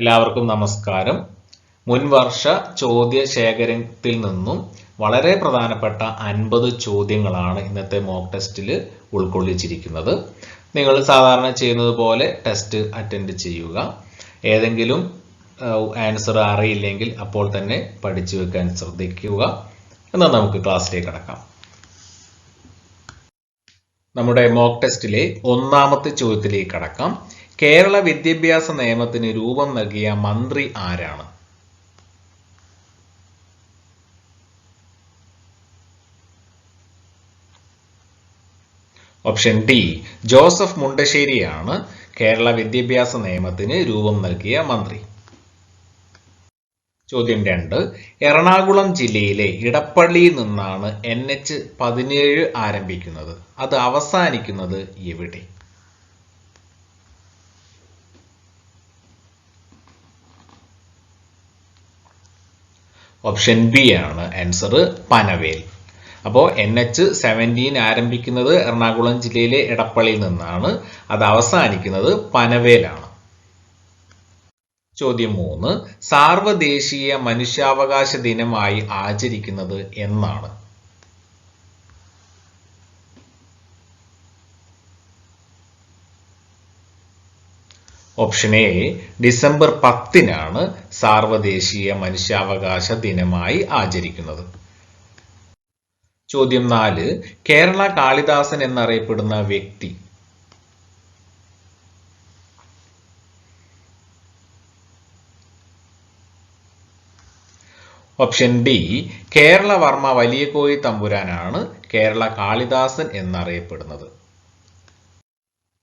എല്ലാവർക്കും നമസ്കാരം. മുൻവർഷ ചോദ്യ ശേഖരത്തിൽ നിന്നും വളരെ പ്രധാനപ്പെട്ട 50 ചോദ്യങ്ങളാണ് ഇന്നത്തെ മോക്ക് ടെസ്റ്റിൽ ഉൾക്കൊള്ളിച്ചിരിക്കുന്നത്. നിങ്ങൾ സാധാരണ ചെയ്യുന്നത് പോലെ ടെസ്റ്റ് അറ്റൻഡ് ചെയ്യുക. ഏതെങ്കിലും ആൻസർ അറിയില്ലെങ്കിൽ അപ്പോൾ തന്നെ പഠിച്ചു വെക്കാൻ ശ്രദ്ധിക്കുക. എന്നാൽ നമുക്ക് ക്ലാസ്സിലേക്ക് കടക്കാം. നമ്മുടെ മോക്ക് ടെസ്റ്റിലെ ഒന്നാമത്തെ ചോദ്യത്തിലേക്ക് കടക്കാം. കേരള വിദ്യാഭ്യാസ നിയമത്തിന് രൂപം നൽകിയ മന്ത്രി ആരാണ്? ഓപ്ഷൻ ഡി, ജോസഫ് മുണ്ടശ്ശേരിയാണ് കേരള വിദ്യാഭ്യാസ നിയമത്തിന് രൂപം നൽകിയ മന്ത്രി. ചോദ്യം 2. എറണാകുളം ജില്ലയിലെ ഇടപ്പള്ളിയിൽ നിന്നാണ് NH-17 ആരംഭിക്കുന്നത്. അത് അവസാനിക്കുന്നത് എവിടെ? ഓപ്ഷൻ ബി ആണ് ആൻസർ, പനവേൽ. അപ്പോൾ NH-17 ആരംഭിക്കുന്നത് എറണാകുളം ജില്ലയിലെ ഇടപ്പള്ളിയിൽ നിന്നാണ്. അത് അവസാനിക്കുന്നത് പനവേലാണ്. ചോദ്യം 3. സാർവദേശീയ മനുഷ്യാവകാശ ദിനമായി ആചരിക്കുന്നത് എന്നാണ്? ഓപ്ഷൻ എ, ഡിസംബർ 10-നാണ് സാർവദേശീയ മനുഷ്യാവകാശ ദിനമായി ആചരിക്കുന്നത്. ചോദ്യം 4. കേരള കാളിദാസൻ എന്നറിയപ്പെടുന്ന വ്യക്തി? ഓപ്ഷൻ ഡി, കേരളവർമ്മ വലിയകോയി തമ്പുരാനാണ് കേരള കാളിദാസൻ എന്നറിയപ്പെടുന്നത്.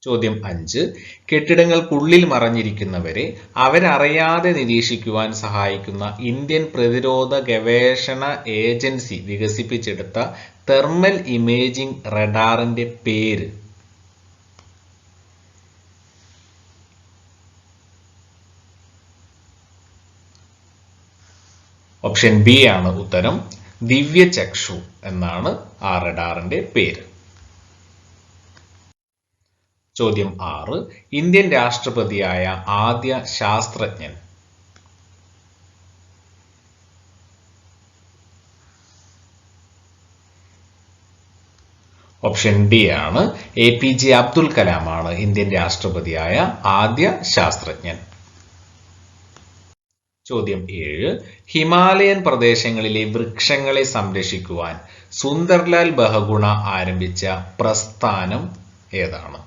ചോദ്യം 5. കെട്ടിടങ്ങൾക്കുള്ളിൽ മറഞ്ഞിരിക്കുന്നവരെ അവരറിയാതെ നിരീക്ഷിക്കുവാൻ സഹായിക്കുന്ന ഇന്ത്യൻ പ്രതിരോധ ഗവേഷണ ഏജൻസി വികസിപ്പിച്ചെടുത്ത തെർമൽ ഇമേജിംഗ് റഡാറിന്റെ പേര്? ഓപ്ഷൻ ബി ആണ് ഉത്തരം, ദിവ്യചക്ഷു എന്നാണ് ആ റഡാറിന്റെ പേര്. ചോദ്യം 6. ഇന്ത്യൻ രാഷ്ട്രപതിയായ ആദ്യ ശാസ്ത്രജ്ഞൻ? ഓപ്ഷൻ ഡി ആണ്, APJ അബ്ദുൽ കലാം ആണ് ഇന്ത്യൻ രാഷ്ട്രപതിയായ ആദ്യ ശാസ്ത്രജ്ഞൻ. ചോദ്യം 7. ഹിമാലയൻ പ്രദേശങ്ങളിലെ വൃക്ഷങ്ങളെ സംരക്ഷിക്കുവാൻ സുന്ദർലാൽ ബഹുഗുണ ആരംഭിച്ച പ്രസ്ഥാനം ഏതാണ്?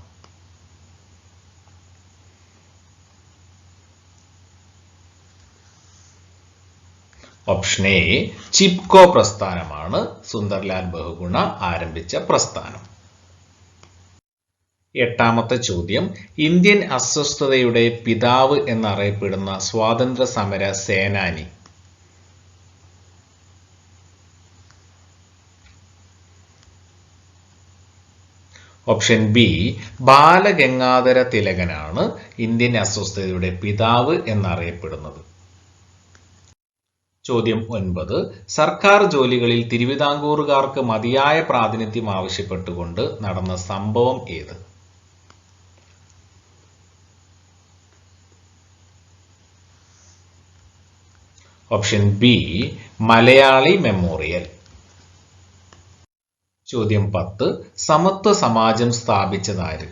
ഓപ്ഷൻ എ, ചിപ്കോ പ്രസ്ഥാനമാണ് സുന്ദർലാൽ ബഹുഗുണ ആരംഭിച്ച പ്രസ്ഥാനം. 8-ാമത്തെ ചോദ്യം. ഇന്ത്യൻ അസ്വസ്ഥതയുടെ പിതാവ് എന്നറിയപ്പെടുന്ന സ്വാതന്ത്ര്യ സമര സേനാനി? ഓപ്ഷൻ ബി, ബാലഗംഗാധര തിലകനാണ് ഇന്ത്യൻ അസ്വസ്ഥതയുടെ പിതാവ് എന്നറിയപ്പെടുന്നത്. ചോദ്യം 9. സർക്കാർ ജോലികളിൽ തിരുവിതാംകൂറുകാർക്ക് മതിയായ പ്രാതിനിധ്യം ആവശ്യപ്പെട്ടുകൊണ്ട് നടന്ന സംഭവം ഏത്? Option B, Malayali memorial. ചോദ്യം 10. സമത്വ സമാജം സ്ഥാപിച്ചതാര്?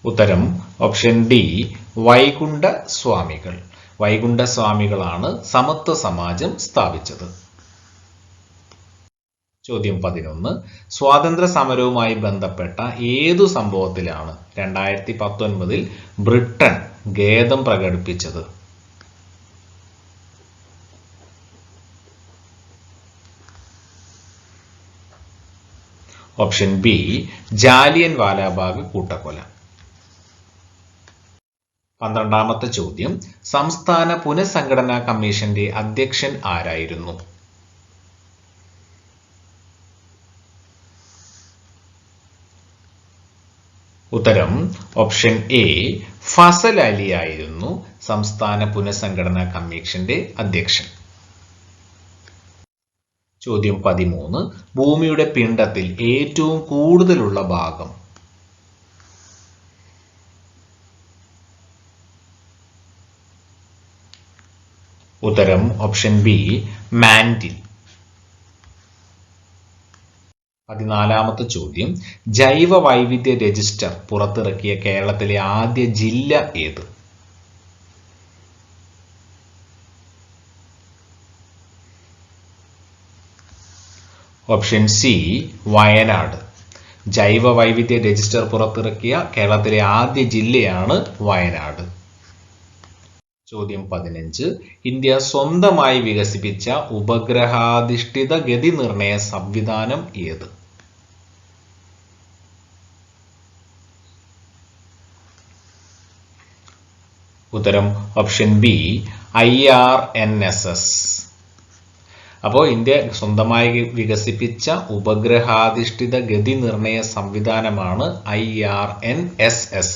ഉത്തരം ഓപ്ഷൻ ഡി, വൈകുണ്ഠ സ്വാമികൾ. വൈകുണ്ഠ സ്വാമികളാണ് സമത്വ സമാജം സ്ഥാപിച്ചത്. ചോദ്യം 11. സ്വാതന്ത്ര്യ സമരവുമായി ബന്ധപ്പെട്ട ഏതു സംഭവത്തിലാണ് 2019 ബ്രിട്ടൻ ഖേദം പ്രകടിപ്പിച്ചത്? ഓപ്ഷൻ ബി, ജാലിയൻ വാലാബാഗ് കൂട്ടക്കൊല. 12-ാമത്തെ ചോദ്യം. സംസ്ഥാന പുനഃസംഘടനാ കമ്മീഷന്റെ അധ്യക്ഷൻ ആരായിരുന്നു? ഉത്തരം ഓപ്ഷൻ എ, ഫസൽ അലി ആയിരുന്നു സംസ്ഥാന പുനഃസംഘടനാ കമ്മീഷന്റെ അധ്യക്ഷൻ. ചോദ്യം 13. ഭൂമിയുടെ പിണ്ഡത്തിൽ ഏറ്റവും കൂടുതലുള്ള ഭാഗം? ഉത്തരം ഓപ്ഷൻ ബി, മാന്റിൽ. 14. ചോദ്യം. ജൈവ വൈവിധ്യ രജിസ്റ്റർ പുറത്തിറക്കിയ കേരളത്തിലെ ആദ്യ ജില്ല ഏത്? Option C, Wayanad. ജൈവ വൈവിധ്യ രജിസ്റ്റർ പുറത്തിറക്കിയ കേരളത്തിലെ ആദ്യ ജില്ലയാണ് വയനാട്. ചോദ്യം 15. ഇന്ത്യ സ്വന്തമായി വികസിപ്പിച്ച ഉപഗ്രഹാധിഷ്ഠിത ഗതി നിർണയ സംവിധാനം ഏത്? ഉത്തരം ഓപ്ഷൻ ബി, IRNSS. അപ്പോൾ ഇന്ത്യ സ്വന്തമായി വികസിപ്പിച്ച ഉപഗ്രഹാധിഷ്ഠിത ഗതി നിർണയ സംവിധാനമാണ് IRNSS.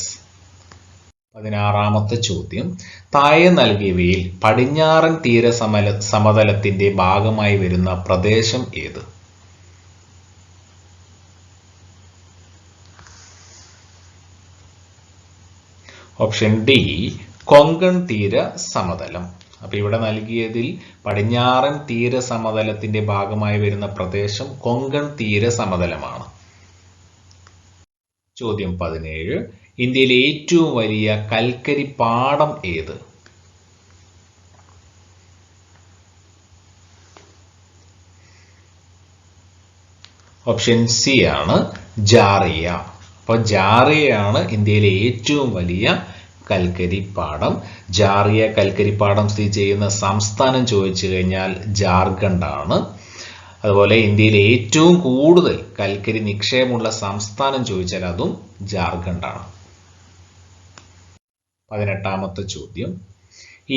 16. ചോദ്യം. താഴെ നൽകിയവയിൽ പടിഞ്ഞാറൻ സമതലത്തിന്റെ ഭാഗമായി വരുന്ന പ്രദേശം ഏത്? ഓപ്ഷൻ ഡി, കൊങ്കൺ തീര സമതലം. അപ്പൊ ഇവിടെ നൽകിയതിൽ പടിഞ്ഞാറൻ തീര സമതലത്തിന്റെ ഭാഗമായി വരുന്ന പ്രദേശം കൊങ്കൺ തീര സമതലമാണ്. ചോദ്യം 17. ഇന്ത്യയിലെ ഏറ്റവും വലിയ കൽക്കരി പാടം ഏത്? ഓപ്ഷൻ സി ആണ് ജാറിയ. അപ്പോൾ ജാറിയയാണ് ഇന്ത്യയിലെ ഏറ്റവും വലിയ കൽക്കരി പാടം. ജാറിയ കൽക്കരി പാടം സ്ഥിതി ചെയ്യുന്ന സംസ്ഥാനം ചോദിച്ചു കഴിഞ്ഞാൽ ജാർഖണ്ഡ് ആണ്. അതുപോലെ ഇന്ത്യയിലെ ഏറ്റവും കൂടുതൽ കൽക്കരി നിക്ഷേപമുള്ള സംസ്ഥാനം ചോദിച്ചാൽ അതും ജാർഖണ്ഡ് ആണ്. 18. ചോദ്യം.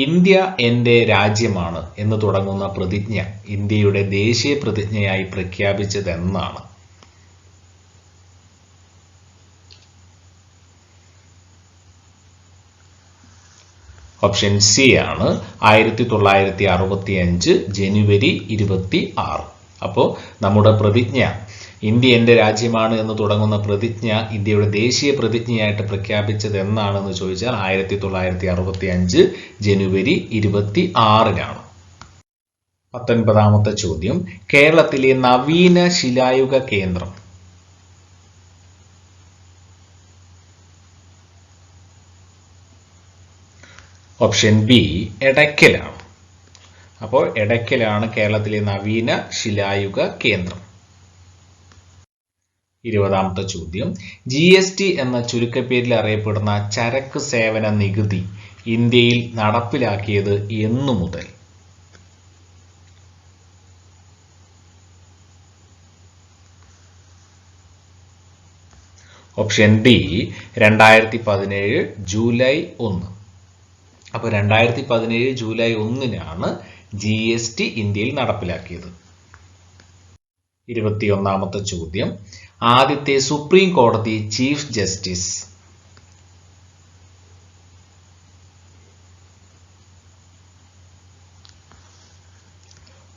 ഇന്ത്യ എൻ്റെ രാജ്യമാണ് എന്ന് തുടങ്ങുന്ന പ്രതിജ്ഞ ഇന്ത്യയുടെ ദേശീയ പ്രതിജ്ഞയായി പ്രഖ്യാപിച്ചത് എന്നാണ്? ഓപ്ഷൻ സി ആണ് 1965 ജനുവരി 26. അപ്പോൾ നമ്മുടെ പ്രതിജ്ഞ, ഇന്ത്യ എൻ്റെ രാജ്യമാണ് എന്ന് തുടങ്ങുന്ന പ്രതിജ്ഞ ഇന്ത്യയുടെ ദേശീയ പ്രതിജ്ഞയായിട്ട് പ്രഖ്യാപിച്ചത് എന്നാണെന്ന് ചോദിച്ചാൽ 1965 ജനുവരി 26-നാണ്. 19. ചോദ്യം. കേരളത്തിലെ നവീന ശിലായുഗ കേന്ദ്രം? ഓപ്ഷൻ ബി, എടയ്ക്കലാണ്. അപ്പോൾ എടയ്ക്കലാണ് കേരളത്തിലെ നവീന ശിലായുഗ കേന്ദ്രം. 20. ചോദ്യം. GST എന്ന ചുരുക്കപ്പേരിൽ അറിയപ്പെടുന്ന ചരക്ക് സേവന നികുതി ഇന്ത്യയിൽ നടപ്പിലാക്കിയത് എന്നു മുതൽ? Option D, 2017 July 1. അപ്പോൾ 2017 ജൂലൈ 1-നാണ് GST ഇന്ത്യയിൽ നടപ്പിലാക്കിയത്. 21. ചോദ്യം. ആദ്യത്തെ സുപ്രീം കോടതി chief justice?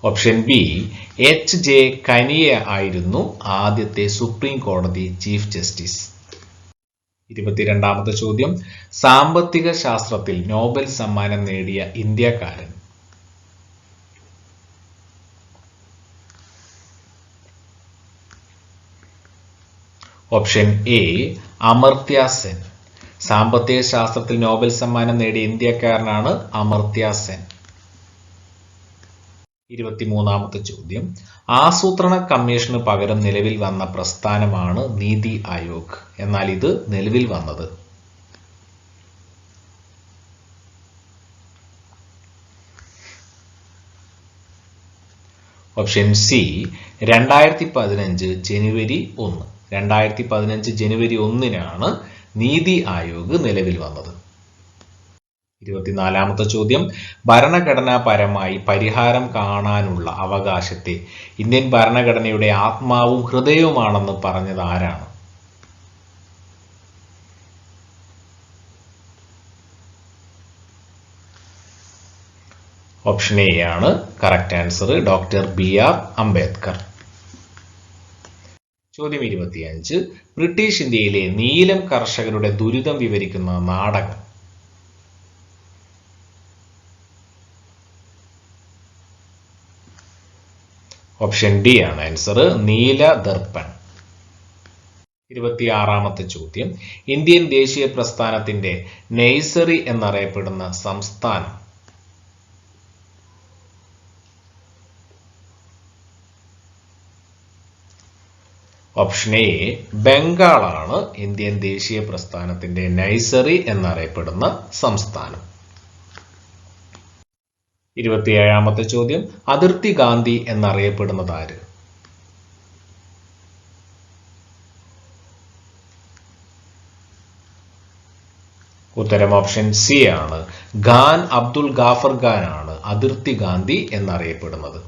Option B, HJ Kania ആയിരുന്നു ആദ്യത്തെ സുപ്രീം കോടതി ചീഫ് ജസ്റ്റിസ്. 22. ചോദ്യം. സാമ്പത്തിക ശാസ്ത്രത്തിൽ നോബൽ സമ്മാനം നേടിയ ഇന്ത്യക്കാരൻ? ഓപ്ഷൻ എ, അമർത്യ സെൻ. സാമ്പത്തിക ശാസ്ത്രത്തിൽ നോബൽ സമ്മാനം നേടിയ ഇന്ത്യക്കാരനാണ് അമർത്യ സെൻ. 23. ചോദ്യം. ആസൂത്രണ കമ്മീഷന് പകരം നിലവിൽ വന്ന പ്രസ്ഥാനമാണ് നീതി ആയോഗ്. എന്നാൽ ഇത് നിലവിൽ വന്നത്? ഓപ്ഷൻ സി, 2015 ജനുവരി 1. 2015 ജനുവരി 1-നാണ് നീതി ആയോഗ് നിലവിൽ വന്നത്. 24. ചോദ്യം. ഭരണഘടനാപരമായി പരിഹാരം കാണാനുള്ള അവകാശത്തെ ഇന്ത്യൻ ഭരണഘടനയുടെ ആത്മാവും ഹൃദയവുമാണെന്ന് പറഞ്ഞത് ആരാണ്? ഓപ്ഷൻ എ ആണ് correct answer, doctor BR Ambedkar. ചോദ്യം 25. ബ്രിട്ടീഷ് ഇന്ത്യയിലെ നീലം കർഷകരുടെ ദുരിതം വിവരിക്കുന്ന നാടകം. ഓപ്ഷൻ ഡി ആണ് ആൻസർ, നീലദർപ്പൺ. 26-ാമത്തെ ചോദ്യം. ഇന്ത്യൻ ദേശീയ പ്രസ്ഥാനത്തിന്റെ നഴ്സറി എന്നറിയപ്പെടുന്ന സംസ്ഥാനം. ഓപ്ഷൻ എ ബംഗാളാണ് ഇന്ത്യൻ ദേശീയ പ്രസ്ഥാനത്തിന്റെ നഴ്സറി എന്നറിയപ്പെടുന്ന സംസ്ഥാനം. 27-ാമത്തെ ചോദ്യം. അതിർത്തി ഗാന്ധി എന്നറിയപ്പെടുന്നത് ആര്? ഉത്തരം ഓപ്ഷൻ സി ആണ്, ഖാൻ അബ്ദുൽ ഗാഫർ ഖാൻ ആണ് അതിർത്തി ഗാന്ധി എന്നറിയപ്പെടുന്നത്.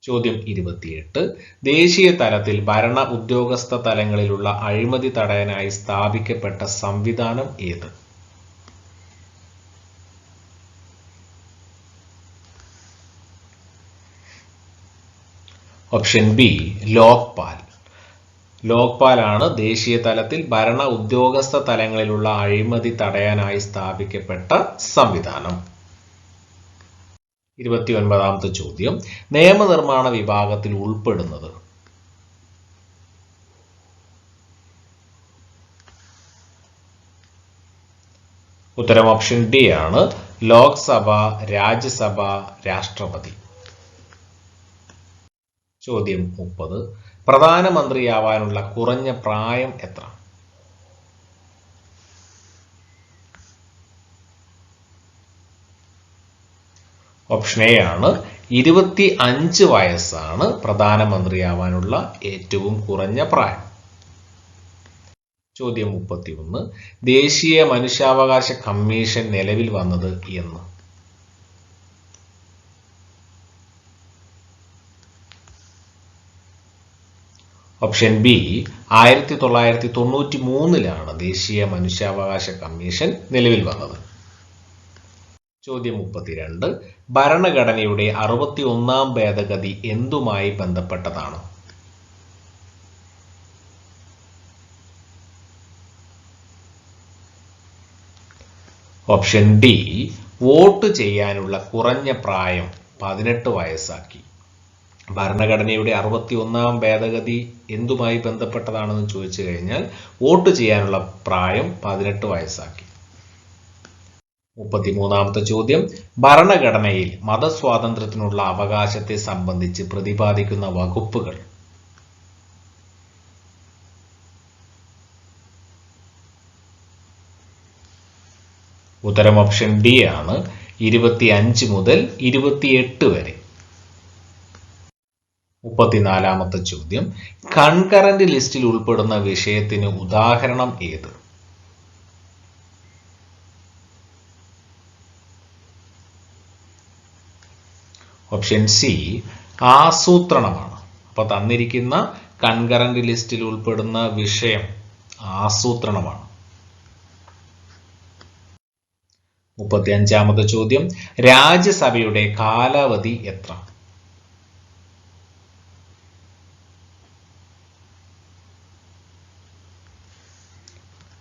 ചോദ്യം 28. ദേശീയ തലത്തിൽ ഭരണ ഉദ്യോഗസ്ഥ തലങ്ങളിലുള്ള അഴിമതി തടയാനായി സ്ഥാപിക്കപ്പെട്ട സംവിധാനം ഏത്? Option B Lokpal. ലോക്പാൽ ആണ് ദേശീയ തലത്തിൽ ഭരണ ഉദ്യോഗസ്ഥ തലങ്ങളിലുള്ള അഴിമതി തടയാനായി സ്ഥാപിക്കപ്പെട്ട സംവിധാനം. 29-ാമത്തെ ചോദ്യം. നിയമനിർമ്മാണ വിഭാഗത്തിൽ ഉൾപ്പെടുന്നത്. ഉത്തരം ഓപ്ഷൻ ഡി ആണ്, ലോക്സഭ, രാജ്യസഭ, രാഷ്ട്രപതി. ചോദ്യം 30. പ്രധാനമന്ത്രിയാവാനുള്ള കുറഞ്ഞ പ്രായം എത്ര? ഓപ്ഷൻ എ ആണ്, 25 വയസ്സാണ് പ്രധാനമന്ത്രിയാവാനുള്ള ഏറ്റവും കുറഞ്ഞ പ്രായം. ചോദ്യം 31. ദേശീയ മനുഷ്യാവകാശ കമ്മീഷൻ നിലവിൽ വന്നത് എന്ന്? ഓപ്ഷൻ ബി 1993-ലാണ് ദേശീയ മനുഷ്യാവകാശ കമ്മീഷൻ നിലവിൽ വന്നത്. ചോദ്യം 32. ഭരണഘടനയുടെ 61-ാം ഭേദഗതി എന്തുമായി ബന്ധപ്പെട്ടതാണ്? ഓപ്ഷൻ ഡി വോട്ട് ചെയ്യാനുള്ള കുറഞ്ഞ പ്രായം 18 വയസ്സാക്കി. ഭരണഘടനയുടെ 61-ാം ഭേദഗതി എന്തുമായി ബന്ധപ്പെട്ടതാണെന്ന് ചോദിച്ചു കഴിഞ്ഞാൽ വോട്ട് ചെയ്യാനുള്ള പ്രായം 18 വയസ്സാക്കി. 33-ാമത്തെ ചോദ്യം. ഭരണഘടനയിൽ മതസ്വാതന്ത്ര്യത്തിനുള്ള അവകാശത്തെ സംബന്ധിച്ച് പ്രതിപാദിക്കുന്ന വകുപ്പുകൾ. ഉത്തരം ഓപ്ഷൻ ഡി ആണ്, 25 മുതൽ 28 വരെ. 34-ാമത്തെ ചോദ്യം. കൺകറന്റ് ലിസ്റ്റിൽ ഉൾപ്പെടുന്ന വിഷയത്തിന് ഉദാഹരണം ഏത്? ഓപ്ഷൻ സി ആസൂത്രണമാണ്. അപ്പൊ തന്നിരിക്കുന്ന കൺകറന്റ് ലിസ്റ്റിൽ ഉൾപ്പെടുന്ന വിഷയം ആസൂത്രണമാണ്. 35-ാമത്തെ ചോദ്യം. രാജ്യസഭയുടെ കാലാവധി എത്ര?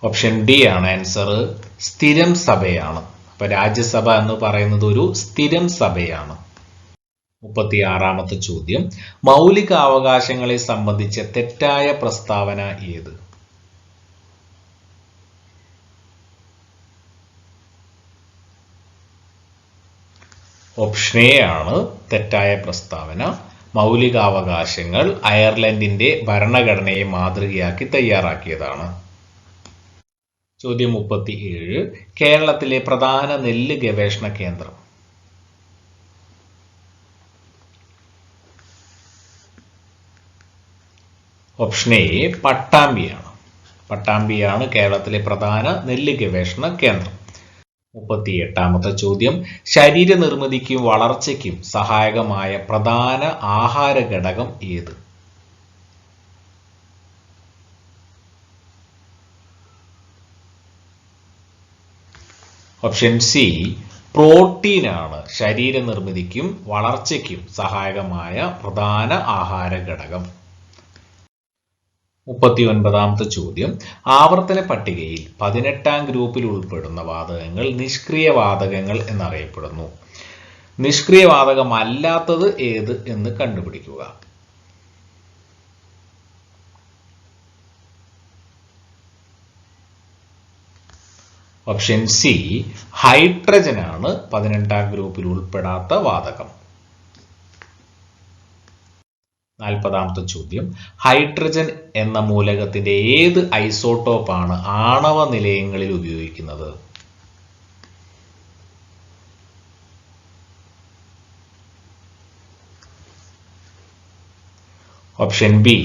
ഓപ്ഷൻ ഡി ആണ് ആൻസർ, സ്ഥിരം സഭയാണ്. അപ്പൊ രാജ്യസഭ എന്ന് പറയുന്നത് ഒരു സ്ഥിരം സഭയാണ്. 36-ാമത്തെ ചോദ്യം. മൗലിക അവകാശങ്ങളെ സംബന്ധിച്ച തെറ്റായ പ്രസ്താവന ഏത്? ഓപ്ഷൻ എ ആണ് തെറ്റായ പ്രസ്താവന. മൗലികാവകാശങ്ങൾ അയർലൻഡിന്റെ ഭരണഘടനയെ മാതൃകയാക്കി തയ്യാറാക്കിയതാണ്. ചോദ്യം 37. കേരളത്തിലെ പ്രധാന നെല്ല് ഗവേഷണ കേന്ദ്രം. Option A പട്ടാമ്പിയാണ്. പട്ടാമ്പിയാണ് കേരളത്തിലെ പ്രധാന നെല്ല് ഗവേഷണ കേന്ദ്രം. 38-ാമത്തെ ചോദ്യം. ശരീര നിർമ്മിതിക്കും വളർച്ചയ്ക്കും സഹായകമായ പ്രധാന ആഹാര ഘടകം ഏത്? ഓപ്ഷൻ സി പ്രോട്ടീനാണ് ശരീര നിർമ്മിതിക്കും വളർച്ചയ്ക്കും സഹായകമായ പ്രധാന ആഹാര ഘടകം. 39ാമത്തെ ചോദ്യം. ആവർത്തന പട്ടികയിൽ 18ാം ഗ്രൂപ്പിൽ ഉൾപ്പെടുന്ന വാതകങ്ങൾ നിഷ്ക്രിയ വാതകങ്ങൾ എന്നറിയപ്പെടുന്നു. നിഷ്ക്രിയ വാതകമല്ലാത്തത് ഏത് എന്ന് കണ്ടുപിടിക്കുക. ഓപ്ഷൻ സി, ഹൈഡ്രജൻ ആണ് 18ാം ഗ്രൂപ്പിൽ ഉൾപ്പെടാത്ത വാതകം. 40ാമത്തെ ചോദ്യം. ഹൈഡ്രജൻ എന്ന മൂലകത്തിന്റെ ഏത് ഐസോട്ടോപ്പാണ് ആണവ നിലയങ്ങളിൽ ഉപയോഗിക്കുന്നത്? ഓപ്ഷൻ ബി,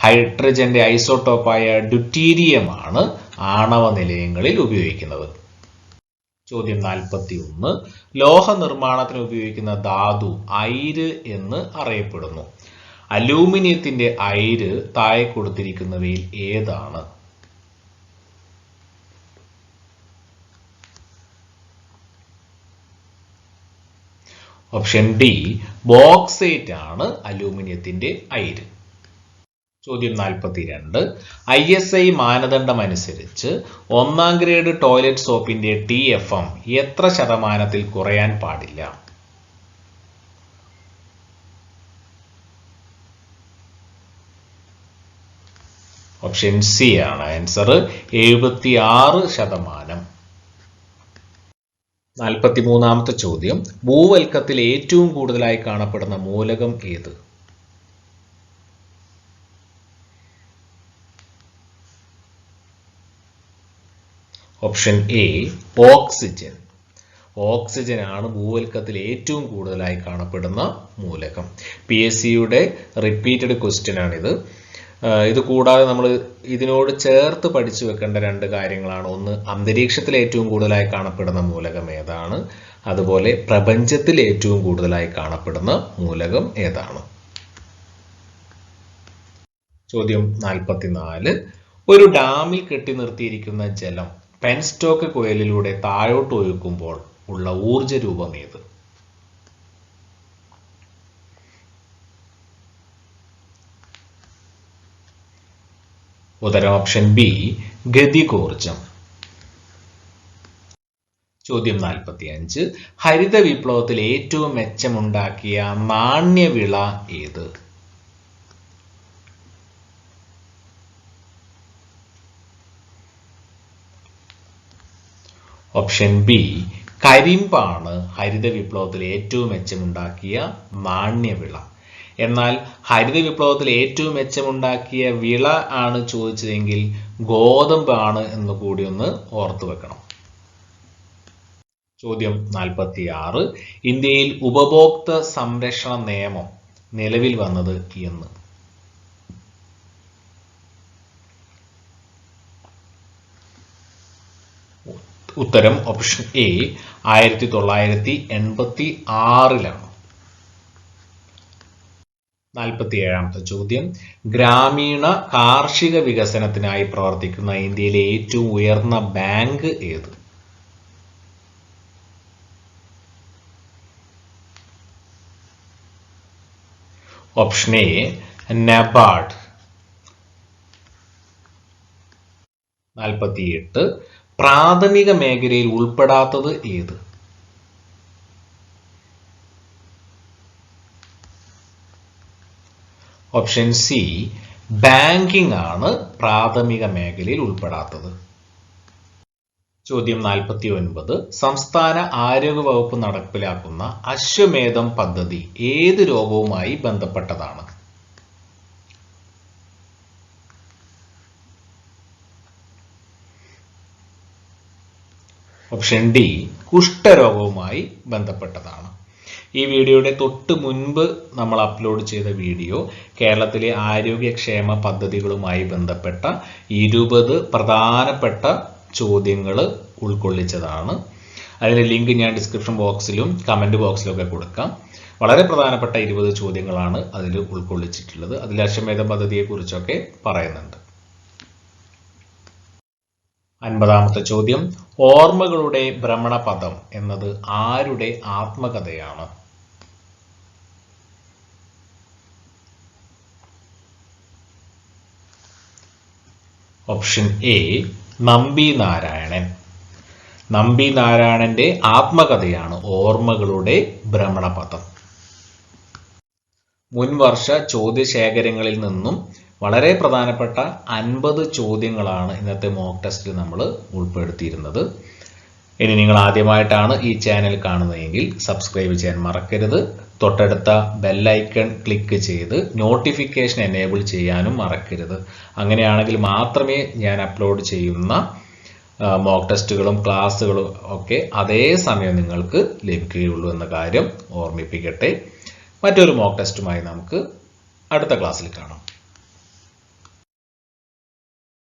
ഹൈഡ്രജന്റെ ഐസോട്ടോപ്പായ ഡ്യൂറ്റീരിയം ആണ് ആണവ നിലയങ്ങളിൽ ഉപയോഗിക്കുന്നത്. ചോദ്യം 41. ലോഹ നിർമ്മാണത്തിന് ഉപയോഗിക്കുന്ന ധാതു അയിര് എന്ന് അറിയപ്പെടുന്നു. അലൂമിനിയത്തിന്റെ അയിര് താഴെ കൊടുത്തിരിക്കുന്നവയിൽ ഏതാണ്? ഓപ്ഷൻ ഡി, ബോക്സൈറ്റ് ആണ് അലൂമിനിയത്തിന്റെ അയിര്. ചോദ്യം 42. ISI മാനദണ്ഡം അനുസരിച്ച് 1ാം ഗ്രേഡ് ടോയ്ലറ്റ് സോപ്പിന്റെ TFM എത്ര ശതമാനത്തിൽ കുറയാൻ പാടില്ല? ഓപ്ഷൻ സി ആണ് ആൻസർ, 76%. 43ാമത്തെ ചോദ്യം. ഭൂവൽക്കത്തിൽ ഏറ്റവും കൂടുതലായി കാണപ്പെടുന്ന മൂലകം ഏത്? Option A, oxygen. ഓക്സിജൻ ആണ് ഭൂവൽക്കത്തിൽ ഏറ്റവും കൂടുതലായി കാണപ്പെടുന്ന മൂലകം. PSCയുടെ റിപ്പീറ്റഡ് ക്വസ്റ്റ്യൻ ആണിത്. ഇത് കൂടാതെ നമ്മൾ ഇതിനോട് ചേർത്ത് പഠിച്ചു വെക്കേണ്ട രണ്ട് കാര്യങ്ങളാണ്. ഒന്ന്, അന്തരീക്ഷത്തിൽ ഏറ്റവും കൂടുതലായി കാണപ്പെടുന്ന മൂലകം ഏതാണ്? അതുപോലെ പ്രപഞ്ചത്തിൽ ഏറ്റവും കൂടുതലായി കാണപ്പെടുന്ന മൂലകം ഏതാണ്? ചോദ്യം 44. ഒരു ഡാമിൽ കെട്ടി നിർത്തിയിരിക്കുന്ന ജലം പെൻസ്റ്റോക്ക് കുഴലിലൂടെ താഴോട്ട് ഒഴുക്കുമ്പോൾ ഉള്ള ഊർജ രൂപം ഏത്? ഉത്തരം ഓപ്ഷൻ ബി, ഗതികോർജം. ചോദ്യം 45. ഹരിത വിപ്ലവത്തിൽ ഏറ്റവും മെച്ചമുണ്ടാക്കിയ നാണ്യവിള ഏത്? ഓപ്ഷൻ ബി, കരിമ്പാണ് ഹരിത വിപ്ലവത്തിൽ ഏറ്റവും മെച്ചമുണ്ടാക്കിയ നാണ്യവിള. എന്നാൽ ഹരിത വിപ്ലവത്തിൽ ഏറ്റവും മെച്ചമുണ്ടാക്കിയ വിള ആണ് ചോദിച്ചതെങ്കിൽ ഗോതമ്പാണ് എന്ന് കൂടി ഒന്ന് ഓർത്തു വെക്കണം. ചോദ്യം 46. ഇന്ത്യയിൽ ഉപഭോക്തൃ സംരക്ഷണ നിയമം നിലവിൽ വന്നത് എന്ന്? ഉത്തരം ഓപ്ഷൻ എ, 1986-ലാണ്. 47ാമത്തെ ചോദ്യം. ഗ്രാമീണ കാർഷിക വികസനത്തിനായി പ്രവർത്തിക്കുന്ന ഇന്ത്യയിലെ ഏറ്റവും ഉയർന്ന ബാങ്ക് ഏത്? Option A, NABARD. 48. പ്രാഥമിക മേഖലയിൽ ഉൾപ്പെടാത്തത് ഏത്? ഓപ്ഷൻ സി, ബാങ്കിംഗ് ആണ് പ്രാഥമിക മേഖലയിൽ ഉൾപ്പെടാത്തത്. ചോദ്യം 49. സംസ്ഥാന ആരോഗ്യ വകുപ്പ് നടപ്പിലാക്കുന്ന അശ്വമേധം പദ്ധതി ഏത് രോഗവുമായി ബന്ധപ്പെട്ടതാണ്? ഓപ്ഷൻ ഡി, കുഷ്ഠരോഗവുമായി ബന്ധപ്പെട്ടതാണ്. ഈ വീഡിയോയുടെ തൊട്ട് മുൻപ് നമ്മൾ അപ്ലോഡ് ചെയ്ത വീഡിയോ കേരളത്തിലെ ആരോഗ്യക്ഷേമ പദ്ധതികളുമായി ബന്ധപ്പെട്ട 20 പ്രധാനപ്പെട്ട ചോദ്യങ്ങൾ ഉൾക്കൊള്ളിച്ചതാണ്. അതിന്റെ ലിങ്ക് ഞാൻ ഡിസ്ക്രിപ്ഷൻ ബോക്സിലും കമന്റ് ബോക്സിലും ഒക്കെ കൊടുക്കാം. വളരെ പ്രധാനപ്പെട്ട 20 ചോദ്യങ്ങളാണ് അതിൽ ഉൾക്കൊള്ളിച്ചിട്ടുള്ളത്. അതിൽ അശ്വമേധം പദ്ധതിയെ കുറിച്ചൊക്കെ പറയുന്നുണ്ട്. 50-ാമത്തെ ചോദ്യം, ഓർമ്മകളുടെ ഭ്രമണപഥം എന്നത് ആരുടെ ആത്മകഥയാണ്? Option A Nambi Narayanan. നമ്പി നാരായണന്റെ ആത്മകഥയാണ് ഓർമ്മകളുടെ ഭ്രമണപഥം. മുൻവർഷ ചോദ്യശേഖരങ്ങളിൽ നിന്നും വളരെ പ്രധാനപ്പെട്ട 50 ചോദ്യങ്ങളാണ് ഇന്നത്തെ മോക്ക് ടെസ്റ്റിൽ നമ്മൾ ഉൾപ്പെടുത്തിയിരുന്നത്. ഇനി നിങ്ങൾ ആദ്യമായിട്ടാണ് ഈ ചാനൽ കാണുന്നതെങ്കിൽ സബ്സ്ക്രൈബ് ചെയ്യാൻ മറക്കരുത്. തൊട്ടടുത്ത ബെല്ലൈക്കൺ ക്ലിക്ക് ചെയ്ത് നോട്ടിഫിക്കേഷൻ എനേബിൾ ചെയ്യാനും മറക്കരുത്. അങ്ങനെയാണെങ്കിൽ മാത്രമേ ഞാൻ അപ്ലോഡ് ചെയ്യുന്ന മോക്ക് ടെസ്റ്റുകളും ക്ലാസ്സുകളും ഒക്കെ അതേ സമയം നിങ്ങൾക്ക് ലഭിക്കുകയുള്ളൂ എന്ന കാര്യം ഓർമ്മിപ്പിക്കട്ടെ. മറ്റൊരു മോക്ക് ടെസ്റ്റുമായി നമുക്ക് അടുത്ത ക്ലാസ്സിൽ കാണാം.